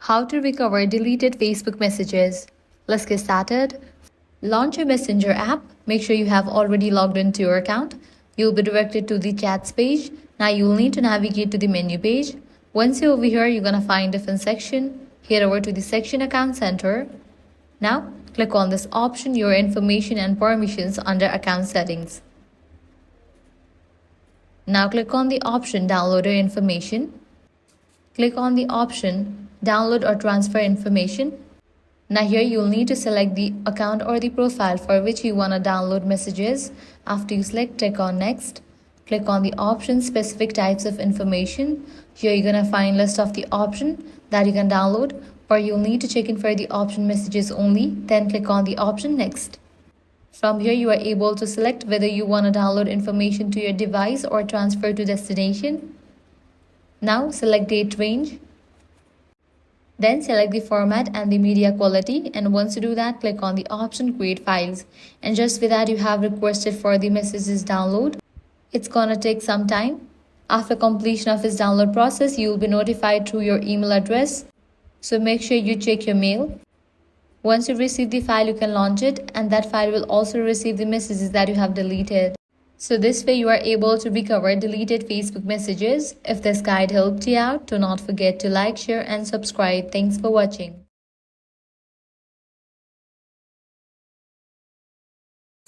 How to recover deleted Facebook messages. Let's get started. Launch your Messenger app. Make sure you have already logged into your account. You'll be directed to the chats page. Now you'll need to navigate to the menu page. Once you're over here, you're going to find different section. Head over to the section Account Center. Now click on this option, Your Information and Permissions under Account Settings. Now click on the option Download Your Information. Click on the option Download or Transfer Information. Now here you'll need to select the account or the profile for which you want to download messages. After you select, click on Next. Click on the option Specific Types of Information. Here you're going to find list of the option that you can download, or you'll need to check in for the option Messages Only. Then click on the option Next. From here you are able to select whether you want to download information to your device or transfer to destination. Now select Date Range. Then select the format and the media quality, and once you do that, click on the option Create Files. And just with that, you have requested for the messages download. It's gonna take some time. After completion of this download process, you will be notified through your email address. So make sure you check your mail. Once you receive the file, you can launch it, and that file will also receive the messages that you have deleted. So this way you are able to recover deleted Facebook messages. If this guide helped you out, do not forget to like, share and subscribe. Thanks for watching.